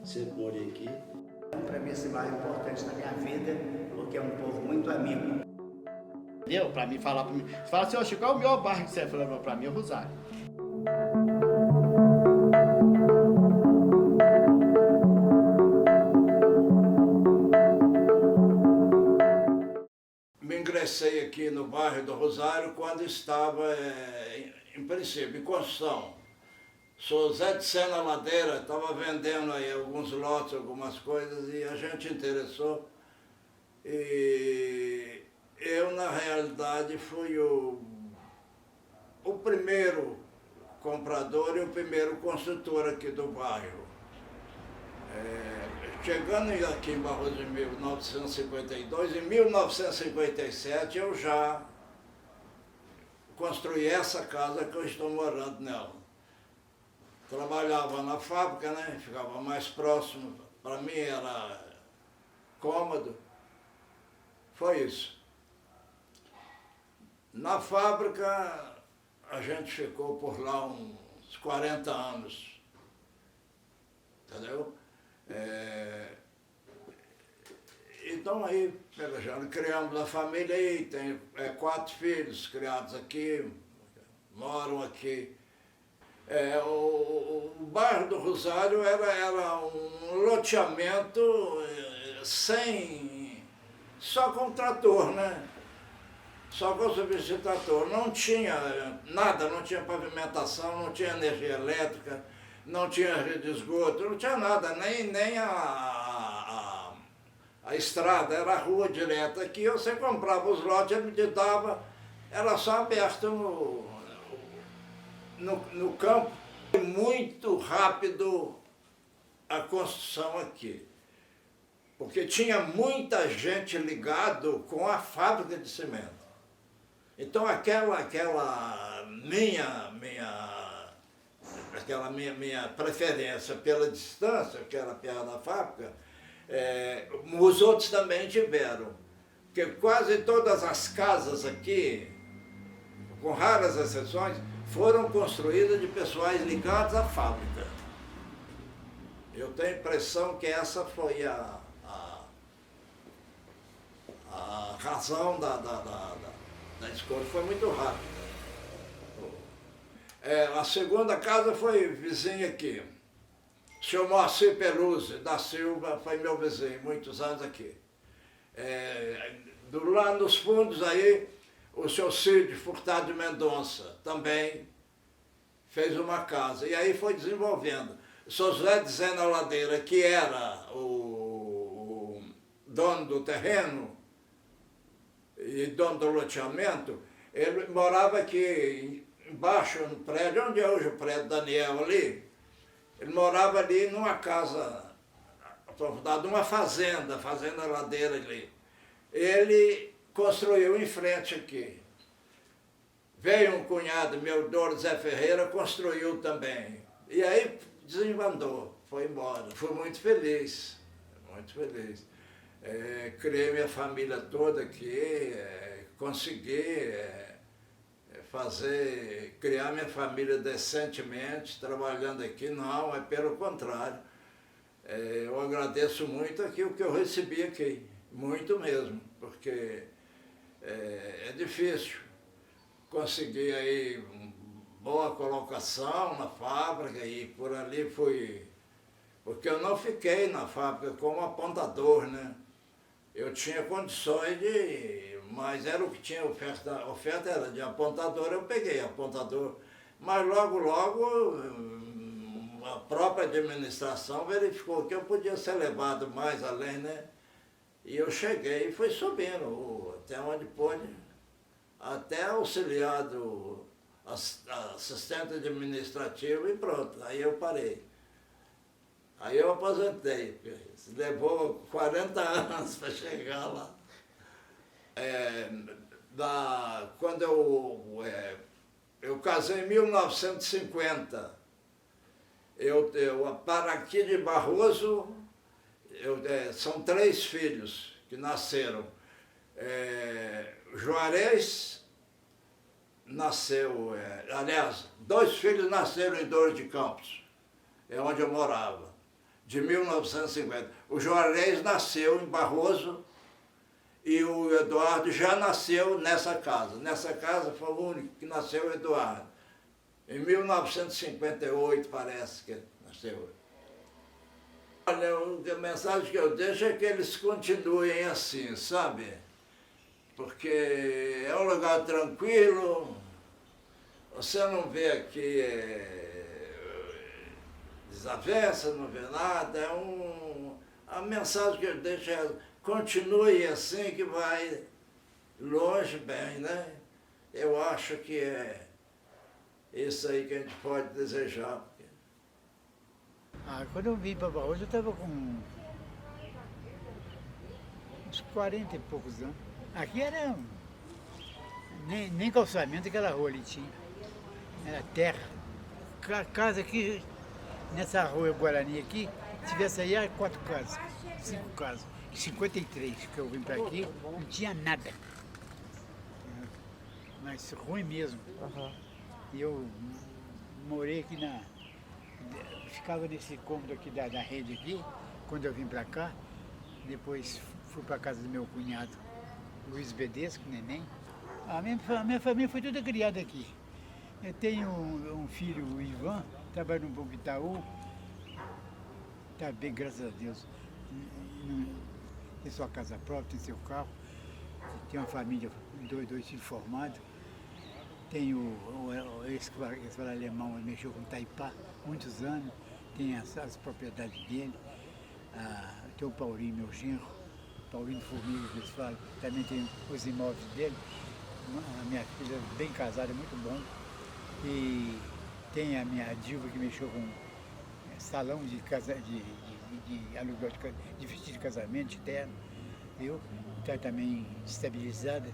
sempre morei aqui. Para mim esse bairro é importante na minha vida, porque é um povo muito amigo. Entendeu? Para mim, falar para mim. Você fala assim, ô Chico, qual é o melhor bairro que você falou para mim? É o Rosário. Me ingressei aqui no bairro do Rosário quando estava, em princípio, em construção. Sou Zé de Sena Ladeira, estava vendendo aí alguns lotes, algumas coisas, e a gente interessou. E eu, na realidade, fui o primeiro comprador e o primeiro construtor aqui do bairro. Chegando aqui em Barroso em 1952, em 1957 eu já construí essa casa que eu estou morando nela. Trabalhava na fábrica, né? Ficava mais próximo, para mim era cômodo. Foi isso. Na fábrica a gente ficou por lá uns 40 anos, entendeu? Então aí, já criamos a família aí, tem 4 filhos criados aqui, moram aqui. O bairro do Rosário era um loteamento só com trator, né? Só com serviço de trator. Não tinha nada, não tinha pavimentação, não tinha energia elétrica, não tinha rede de esgoto, não tinha nada, nem a estrada, era a rua direta. Aqui você comprava os lotes, ele te dava, era só aberto no campo. Muito rápido a construção aqui, porque tinha muita gente ligado com a fábrica de cimento. Então aquela minha preferência pela distância, que era perto da fábrica, os outros também tiveram. Porque quase todas as casas aqui, com raras exceções, foram construídas de pessoais ligados à fábrica. Eu tenho a impressão que essa foi a razão da escolha, foi muito rápida. A segunda casa foi vizinha aqui. O senhor Moacir Peluzzi da Silva foi meu vizinho, muitos anos aqui. Lá nos fundos aí, o senhor Cid Furtado de Mendonça também fez uma casa. E aí foi desenvolvendo. O senhor José de Sena Ladeira, que era o dono do terreno e dono do loteamento, ele morava aqui embaixo, no prédio, onde é hoje o prédio Daniel ali. Ele morava ali numa casa, numa fazenda, Fazenda Ladeira ali. Ele construiu em frente aqui. Veio um cunhado meu, Doro Zé Ferreira, construiu também. E aí desembandou, foi embora. Fui muito feliz, muito feliz. Criei minha família toda aqui, consegui criar minha família decentemente, trabalhando aqui. Não, é pelo contrário. Eu agradeço muito aqui o que eu recebi aqui, muito mesmo, porque é difícil conseguir aí boa colocação na fábrica, e por ali fui, porque eu não fiquei na fábrica como apontador, né? Eu tinha condições mas era o que tinha oferta era de apontador, eu peguei apontador, mas logo a própria administração verificou que eu podia ser levado mais além, né? E eu cheguei e fui subindo até onde pôde, até auxiliado assistente administrativo e pronto, aí eu parei. Aí eu aposentei, levou 40 anos para chegar lá. Quando eu casei em 1950, para aqui de Barroso, são 3 filhos que nasceram. Juarez nasceu, aliás, 2 filhos nasceram em Dores de Campos, é onde eu morava. de 1950. O Juarez nasceu em Barroso e o Eduardo já nasceu nessa casa. Nessa casa foi o único que nasceu, o Eduardo. Em 1958, parece que nasceu. Olha, a mensagem que eu deixo é que eles continuem assim, sabe? Porque é um lugar tranquilo, você não vê aqui desavença, não vê nada. A mensagem que eu deixo é: continue assim que vai longe bem, né? Eu acho que é isso aí que a gente pode desejar. Quando eu vim para Barroso, eu estava com uns 40 e poucos anos. Aqui era nem calçamento, aquela rua ali tinha. Era terra. Casa aqui, nessa rua Guarani aqui, se tivesse aí, era 4 casas, 5 casas. Em 53 que eu vim para aqui, não tinha nada. Mas ruim mesmo. E eu morei aqui ficava nesse cômodo aqui da rede aqui, quando eu vim para cá. Depois fui para casa do meu cunhado, Luiz Bedesco, neném. A minha família foi toda criada aqui. Eu tenho um filho, o Ivan, trabalha no Banco Itaú. Está bem, graças a Deus. Tem sua casa própria, tem seu carro. Tem uma família, dois filhos formados. Tem esse que fala alemão, ele mexeu com Taipá muitos anos. Tem as propriedades dele. Tem o Paulinho, meu genro. Paulinho Formiga, que eles falam. Também tem os imóveis dele. A minha filha, bem casada, muito bom. E tem a minha Dilva, que mexeu com salão de aluguel de vestido de casamento, de terno. Está também estabilizada.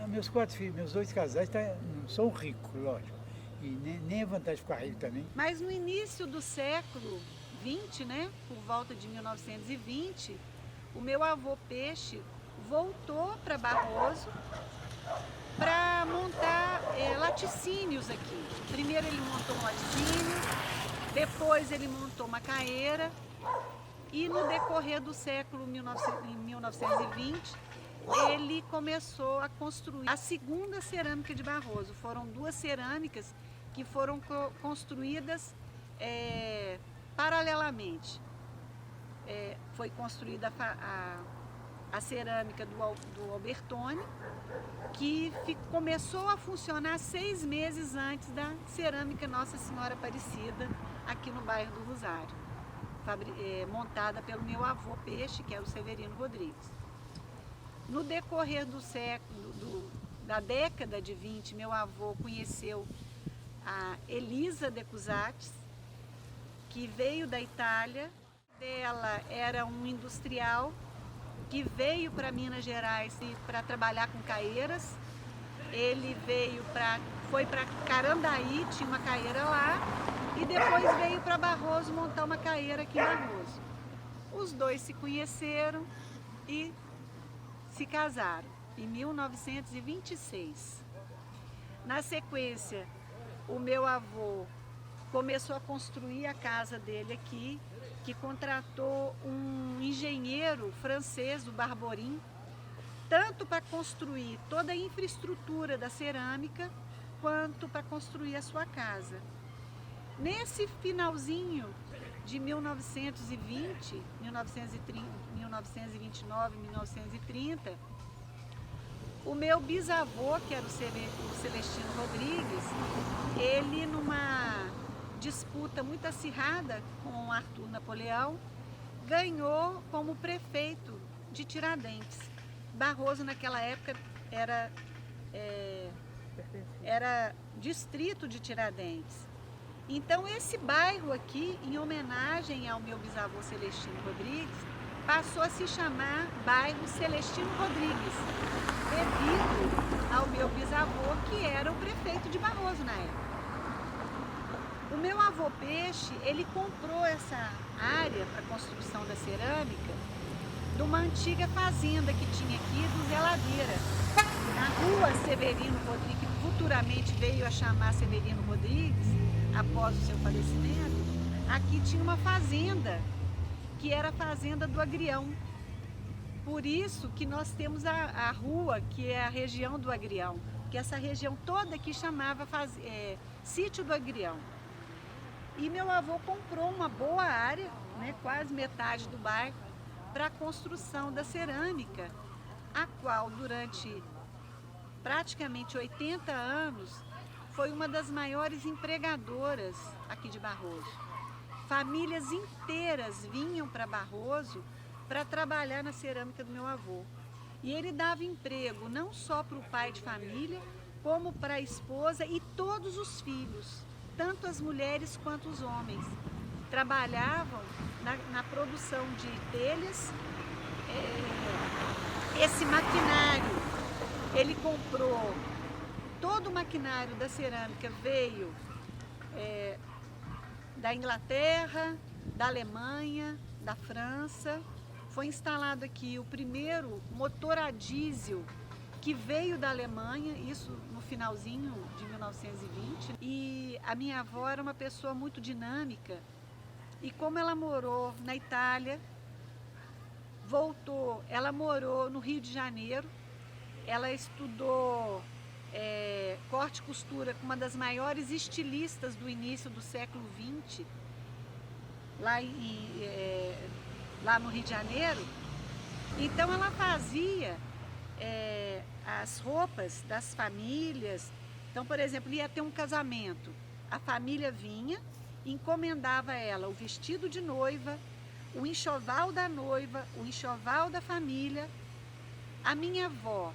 Meus 4 filhos, meus 2 casais não são ricos, lógico. E nem é vantagem ficar rico também. Mas no início do século XX, né, por volta de 1920, o meu avô Peixe voltou para Barroso para montar laticínios aqui. Primeiro ele montou um laticínio, depois ele montou uma caeira, e no decorrer do século 1920, ele começou a construir a segunda cerâmica de Barroso. Foram 2 cerâmicas que foram construídas paralelamente. Foi construída a cerâmica do Albertoni, que começou a funcionar 6 meses antes da cerâmica Nossa Senhora Aparecida, aqui no bairro do Rosário, montada pelo meu avô Peixe, que é o Severino Rodrigues. No decorrer do século, da década de 20, meu avô conheceu a Elisa de Cusatis, que veio da Itália. Ela era um industrial que veio para Minas Gerais para trabalhar com caeiras. Ele foi para Carandaí, tinha uma caeira lá, e depois veio para Barroso montar uma caeira aqui em Barroso. Os dois se conheceram e se casaram em 1926. Na sequência, o meu avô começou a construir a casa dele aqui, que contratou um engenheiro francês, o Barborin, tanto para construir toda a infraestrutura da cerâmica, quanto para construir a sua casa. Nesse finalzinho de 1920, 1929, 1930, o meu bisavô, que era o Celestino Rodrigues, ele, numa disputa muito acirrada com o Arthur Napoleão, ganhou como prefeito de Tiradentes. Barroso, naquela época, era distrito de Tiradentes. Então, esse bairro aqui, em homenagem ao meu bisavô Celestino Rodrigues, passou a se chamar bairro Celestino Rodrigues, devido ao meu bisavô, que era o prefeito de Barroso na época. O meu avô Peixe, ele comprou essa área para a construção da cerâmica de uma antiga fazenda que tinha aqui do Zé Ladeira, na rua Severino Rodrigues, que futuramente veio a chamar Severino Rodrigues, após o seu falecimento. Aqui tinha uma fazenda que era a fazenda do Agrião. Por isso que nós temos a rua, que é a região do Agrião, que essa região toda aqui chamava Sítio do Agrião. E meu avô comprou uma boa área, né, quase metade do bairro, para a construção da cerâmica, a qual durante praticamente 80 anos foi uma das maiores empregadoras aqui de Barroso. Famílias inteiras vinham para Barroso para trabalhar na cerâmica do meu avô. E ele dava emprego não só para o pai de família, como para a esposa e todos os filhos, tanto as mulheres quanto os homens. Trabalhavam na produção de telhas. Esse maquinário, ele comprou, todo o maquinário da cerâmica veio da Inglaterra, da Alemanha, da França. Foi instalado aqui o primeiro motor a diesel que veio da Alemanha, isso no finalzinho de 1920. E a minha avó era uma pessoa muito dinâmica e como ela morou na Itália, voltou, ela morou no Rio de Janeiro, ela estudou corte e costura com uma das maiores estilistas do início do século XX, lá no Rio de Janeiro. Então ela fazia as roupas das famílias. Então, por exemplo, ia ter um casamento, a família vinha, encomendava a ela o vestido de noiva, o enxoval da noiva, o enxoval da família. A minha avó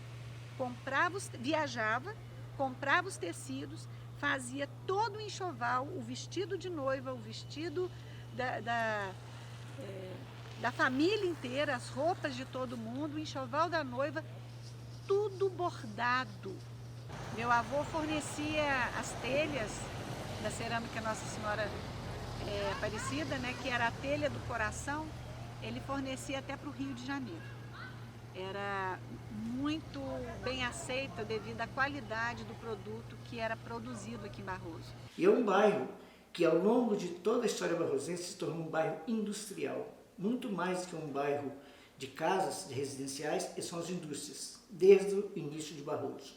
viajava, comprava os tecidos, fazia todo o enxoval, o vestido de noiva, o vestido da família inteira, as roupas de todo mundo, o enxoval da noiva, tudo bordado. Meu avô fornecia as telhas da cerâmica Nossa Senhora Aparecida, né, que era a telha do coração, ele fornecia até para o Rio de Janeiro. Era muito bem aceita devido à qualidade do produto que era produzido aqui em Barroso. E é um bairro que ao longo de toda a história barrosense se tornou um bairro industrial. Muito mais que um bairro de casas, de residenciais, e são as indústrias, desde o início de Barroso.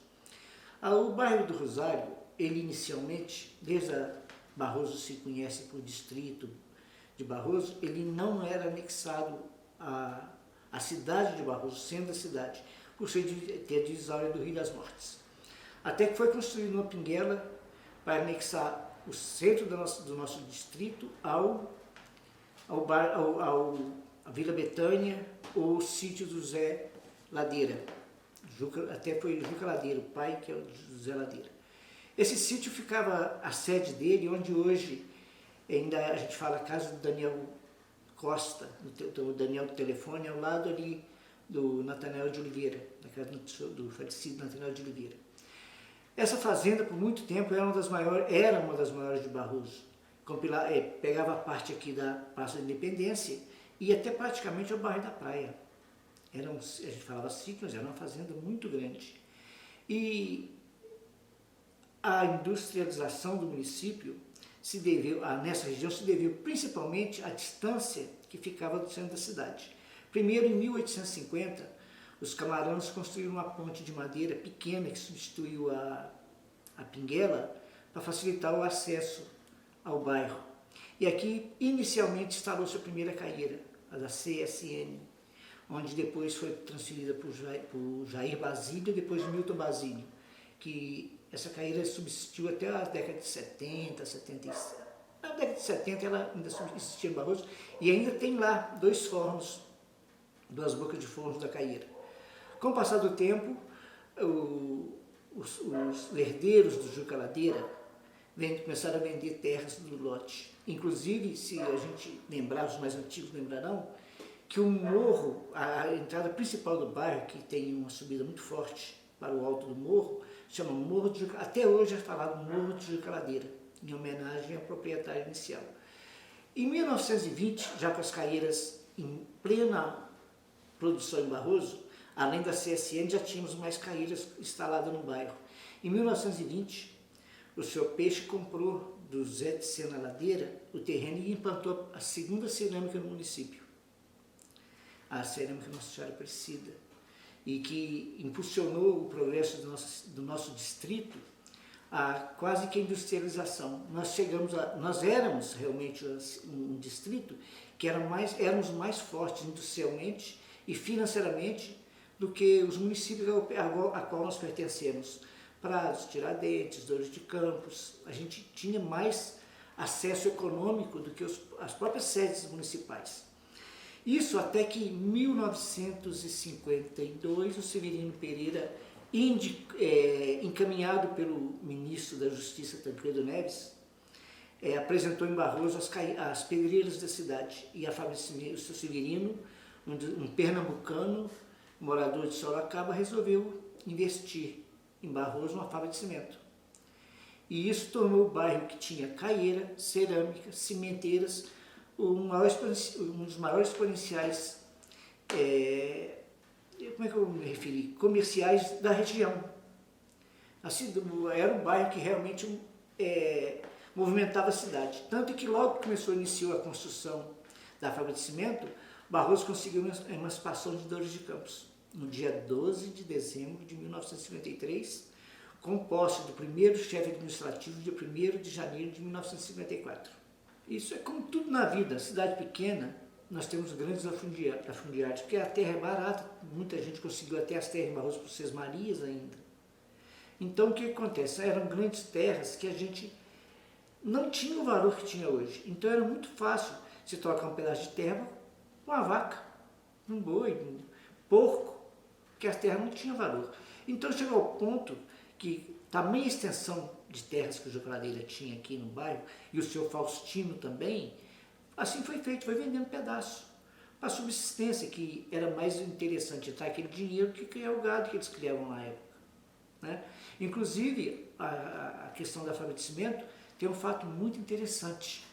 O bairro do Rosário, ele inicialmente, desde Barroso se conhece por distrito de Barroso, ele não era anexado à cidade de Barroso, sendo a cidade, por ser ter a divisória do Rio das Mortes. Até que foi construída uma pinguela para anexar o centro do nosso distrito à Vila Betânia ou sítio do Zé Ladeira. Até foi Juca Ladeira, o pai, que é o José Ladeira. Esse sítio ficava, a sede dele, onde hoje ainda a gente fala a casa do Daniel Costa, do Daniel do telefone, ao lado ali do Natanael de Oliveira, na casa do falecido Natanael de Oliveira. Essa fazenda, por muito tempo, era uma das maiores de Barroso. Pegava a parte aqui da Praça da Independência e até praticamente ao bairro da Praia. A gente falava sítio, mas era uma fazenda muito grande. E a industrialização do município nessa região se deveu principalmente à distância que ficava do centro da cidade. Primeiro, em 1850, os camaranos construíram uma ponte de madeira pequena que substituiu a pinguela para facilitar o acesso ao bairro. E aqui, inicialmente, instalou-se a primeira caíra, a da CSN, onde depois foi transferida por Jair Basílio e depois Milton Basílio, que essa caíra subsistiu até a década de 70, 77. Na década de 70 ela ainda subsistia em Barroso e ainda tem lá duas bocas de fornos da caíra. Com o passar do tempo, os herdeiros do Juca Ladeira começaram a vender terras do lote. Inclusive, se a gente lembrar, os mais antigos lembrarão, que o morro, a entrada principal do bairro, que tem uma subida muito forte para o alto do morro, chama Morro de Juca. Até hoje é falado Morro de Juca Ladeira, em homenagem ao proprietário inicial. Em 1920, já com as caíras em plena produção em Barroso, além da CSN, já tínhamos mais caíras instaladas no bairro. Em 1920, o senhor Peixe comprou do Zé de Sena Ladeira o terreno e implantou a segunda cerâmica no município. a cerâmica Nossa Senhora Aparecida, e que impulsionou o progresso do nosso distrito a quase que a industrialização. Nós éramos realmente um distrito que éramos mais fortes industrialmente e financeiramente do que os municípios a qual nós pertencemos. Prados, Tiradentes, Dores de Campos, a gente tinha mais acesso econômico do que as próprias sedes municipais. Isso até que em 1952 o Severino Pereira, encaminhado pelo ministro da Justiça, Tancredo Neves, apresentou em Barroso as pedreiras da cidade. E a fábrica o seu Severino, um pernambucano, morador de Sorocaba, resolveu investir em Barroso uma fábrica de cimento. E isso tornou o bairro que tinha caieira, cerâmica, cimenteiras, um dos maiores potenciais, como é que eu me referi? Comerciais da região. Assim, era um bairro que realmente movimentava a cidade. Tanto que logo que iniciou a construção da fábrica de cimento, Barroso conseguiu a emancipação de Dores de Campos, no dia 12 de dezembro de 1953, com posse do primeiro chefe administrativo, dia 1º de janeiro de 1954. Isso é como tudo na vida, cidade pequena, nós temos grandes lafundiários, porque a terra é barata, muita gente conseguiu até as terras em Barroso por Sesmarias ainda. Então o que acontece? Eram grandes terras que a gente não tinha o valor que tinha hoje. Então era muito fácil se trocar um pedaço de terra com uma vaca, um boi, um porco, que a terra não tinha valor. Então chegou ao ponto que tamanha extensão de terras que o Jucaladeira tinha aqui no bairro, e o seu Faustino também, assim foi feito, foi vendendo pedaço. Para subsistência, que era mais interessante entrar aquele dinheiro que criar o gado que eles criavam na época. Né? Inclusive, a questão da fábrica de cimento tem um fato muito interessante.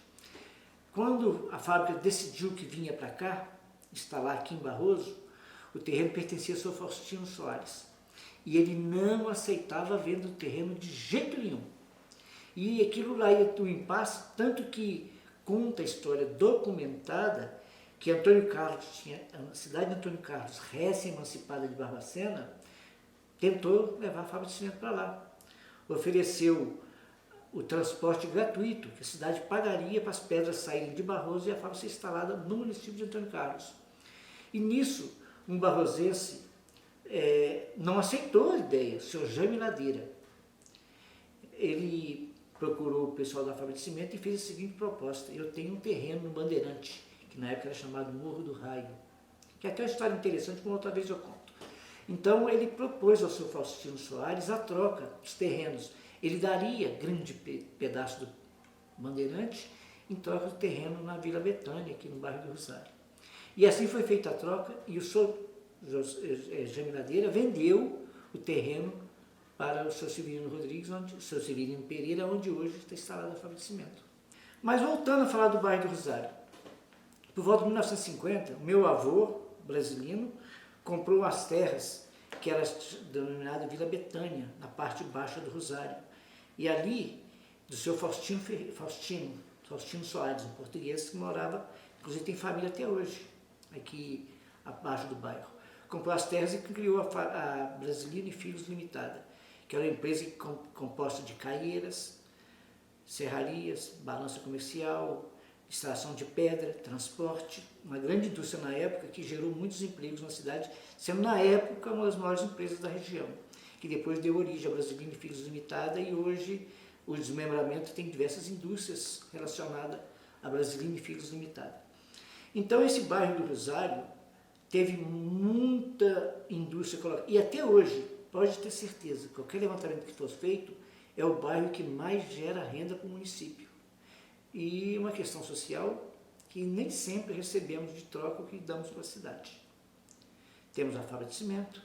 Quando a fábrica decidiu que vinha para cá, instalar aqui em Barroso, o terreno pertencia ao seu Faustino Soares. E ele não aceitava a venda do terreno de jeito nenhum. E aquilo lá ia do impasse, tanto que conta a história documentada que Antônio Carlos a cidade de Antônio Carlos, recém-emancipada de Barbacena, tentou levar a fábrica de cimento para lá. Ofereceu o transporte gratuito, que a cidade pagaria para as pedras saírem de Barroso e a fábrica ser instalada no município de Antônio Carlos. E nisso, um barrosense não aceitou a ideia, o senhor Jaime Ladeira. Ele procurou o pessoal da fábrica de cimento e fez a seguinte proposta: eu tenho um terreno no Bandeirante, que na época era chamado Morro do Raio, que é até uma história interessante, que uma outra vez eu conto. Então ele propôs ao seu Faustino Soares a troca dos terrenos. Ele daria grande pedaço do Bandeirante em troca do terreno na Vila Betânia, aqui no bairro do Rosário. E assim foi feita a troca, e o senhor Jaime Ladeira vendeu o terreno para o seu Severino Rodrigues, o seu Severino Pereira, onde hoje está instalada a fábrica de cimento. Mas voltando a falar do bairro do Rosário, por volta de 1950, meu avô, brasileiro, comprou as terras que era denominada Vila Betânia, na parte baixa do Rosário. E ali, do seu Faustino Soares, um português que morava, inclusive tem família até hoje, aqui abaixo do bairro. Comprou as terras e criou a Brasilino e Filhos Limitada, que era uma empresa composta de caieiras, serrarias, balança comercial, extração de pedra, transporte, uma grande indústria na época que gerou muitos empregos na cidade, sendo na época uma das maiores empresas da região, que depois deu origem à Brasilino e Filhos Limitada, e hoje o desmembramento tem diversas indústrias relacionadas à Brasilino e Filhos Limitada. Então esse bairro do Rosário teve muita indústria colocada, e até hoje, pode ter certeza, qualquer levantamento que fosse feito, é o bairro que mais gera renda para o município. E uma questão social que nem sempre recebemos de troca o que damos para a cidade. Temos a fábrica de cimento,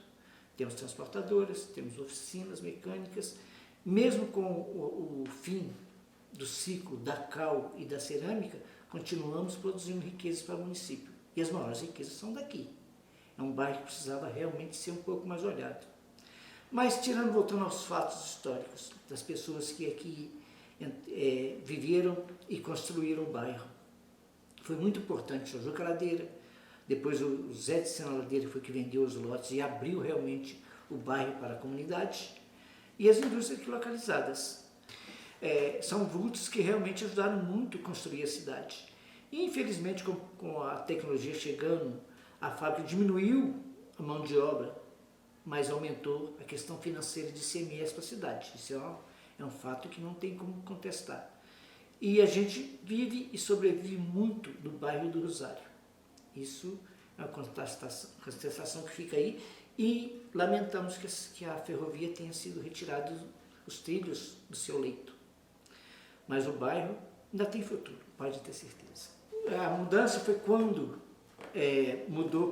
temos transportadoras, temos oficinas mecânicas, mesmo com o fim do ciclo da cal e da cerâmica, continuamos produzindo riquezas para o município. E as maiores riquezas são daqui. É um bairro que precisava realmente ser um pouco mais olhado. Mas, voltando aos fatos históricos, das pessoas que aqui viveram e construíram o bairro, foi muito importante o Jucaladeira, Depois o Zé de Sena Ladeira foi que vendeu os lotes e abriu realmente o bairro para a comunidade. E as indústrias aqui localizadas. São vultos que realmente ajudaram muito a construir a cidade. E infelizmente com a tecnologia chegando, a fábrica diminuiu a mão de obra, mas aumentou a questão financeira de ICMS para a cidade. Isso é um fato que não tem como contestar. E a gente vive e sobrevive muito do bairro do Rosário. Isso é uma contestação que fica aí e lamentamos que a ferrovia tenha sido retirada os trilhos do seu leito. Mas o bairro ainda tem futuro, pode ter certeza. A mudança foi quando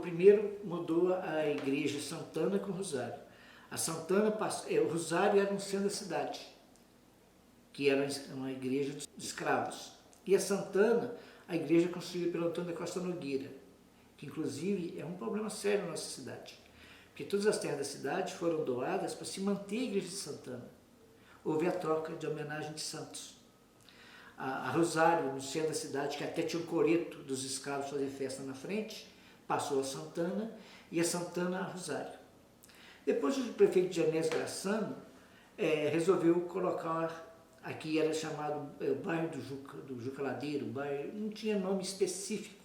primeiro mudou a igreja Santana com o Rosário. A Santana o Rosário era um centro da cidade, que era uma igreja de escravos. E a Santana, a igreja construída pelo Antônio da Costa Nogueira, que inclusive é um problema sério na nossa cidade, porque todas as terras da cidade foram doadas para se manter a igreja de Santana. Houve a troca de homenagem de santos. A Rosário, no centro da cidade, que até tinha um coreto dos escravos fazer festa na frente, passou a Santana, e a Santana a Rosário. Depois o prefeito Genésio Graçano resolveu colocar, aqui era chamado o bairro do Juca Ladeiro, o bairro, não tinha nome específico,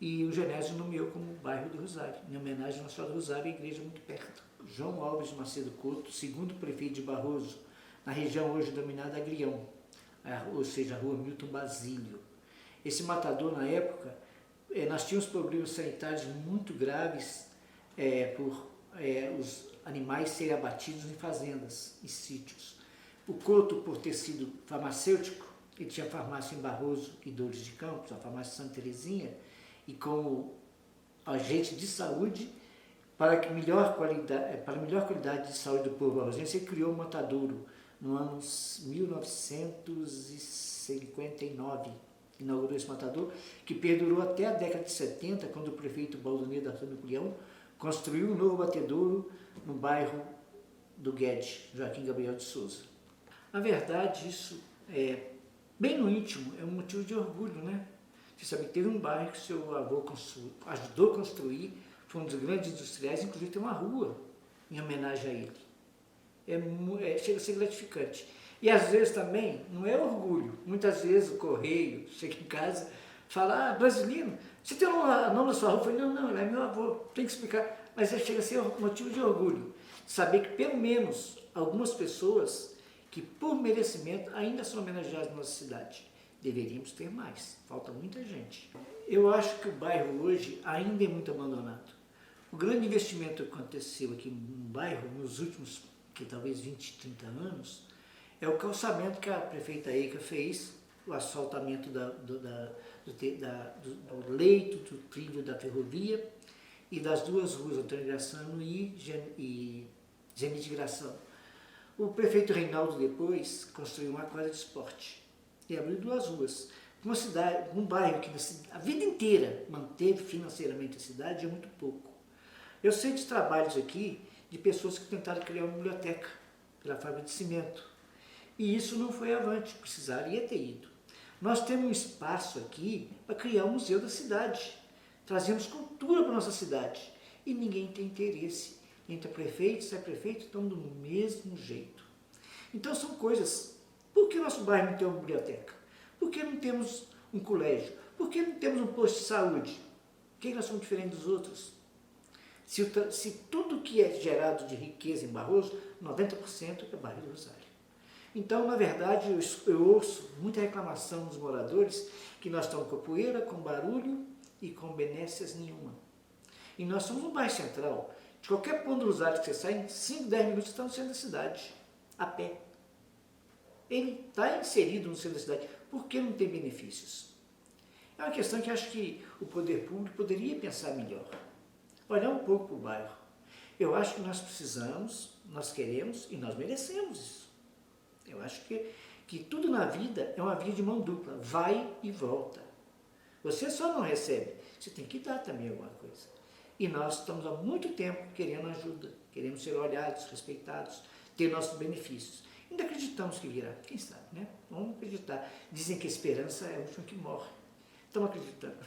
e o Genésio nomeou como bairro do Rosário, em homenagem à Nossa Senhora do Rosário, a igreja muito perto. João Alves Macedo Couto, segundo prefeito de Barroso, na região hoje dominada Agrião, ou seja, a rua Milton Basílio. Esse matador, na época, nós tínhamos problemas sanitários muito graves por os animais serem abatidos em fazendas, em sítios. O Couto, por ter sido farmacêutico, ele tinha farmácia em Barroso e Dores de Campos, a farmácia Santa Terezinha, e como agente de saúde, para melhor qualidade de saúde do povo barrosense, ele criou o matadouro no ano 1959, inaugurou esse matador, que perdurou até a década de 70, quando o prefeito Baldoneiro da Antônio Napoleão construiu um novo batedouro no bairro do Guedes, Joaquim Gabriel de Souza. Na verdade, isso bem no íntimo, é um motivo de orgulho, né? Você sabe que teve um bairro que seu avô ajudou a construir, foi um dos grandes industriais, inclusive tem uma rua em homenagem a ele. Chega a ser gratificante. E às vezes também, não é orgulho, muitas vezes o correio chega em casa e fala, brasileiro, você tem o nome da sua rua? Eu falei, não, ele é meu avô, tem que explicar. Mas chega a ser motivo de orgulho, saber que pelo menos algumas pessoas que por merecimento ainda são homenageadas na nossa cidade. Deveríamos ter mais, falta muita gente. Eu acho que o bairro hoje ainda é muito abandonado. O grande investimento que aconteceu aqui no bairro, nos últimos, que talvez 20, 30 anos, é o calçamento que a prefeita Eica fez, o asfaltamento do leito, do trilho da ferrovia e das duas ruas, Antônio Graçano e Zenite Graçano. O prefeito Reinaldo depois construiu uma quadra de esporte e abriu duas ruas. Uma cidade, um bairro que a vida inteira manteve financeiramente a cidade é muito pouco. Eu sei de trabalhos aqui de pessoas que tentaram criar uma biblioteca pela fábrica de cimento. E isso não foi avante, precisaria ter ido. Nós temos um espaço aqui para criar um museu da cidade. Trazemos cultura para a nossa cidade. E ninguém tem interesse. Entra prefeito, sai prefeito, estão do mesmo jeito. Então são coisas. Por que nosso bairro não tem uma biblioteca? Por que não temos um colégio? Por que não temos um posto de saúde? Por que nós somos diferentes dos outros? Se tudo que é gerado de riqueza em Barroso, 90% é bairro do Rosário. Então, na verdade, eu ouço muita reclamação dos moradores que nós estamos com poeira, com barulho e com benécias nenhuma. E nós somos um bairro central. De qualquer ponto do Rosário que você sai, em 5, 10 minutos está no centro da cidade, a pé. Ele está inserido no centro da cidade. Por que não tem benefícios? É uma questão que acho que o poder público poderia pensar melhor. Olhar um pouco para o bairro. Eu acho que nós precisamos, nós queremos e nós merecemos isso. Eu acho que tudo na vida é uma via de mão dupla, vai e volta. Você só não recebe, você tem que dar também alguma coisa. E nós estamos há muito tempo querendo ajuda, queremos ser olhados, respeitados, ter nossos benefícios. Ainda acreditamos que virá, quem sabe, né? Vamos acreditar. Dizem que a esperança é a última que morre. Estamos acreditando.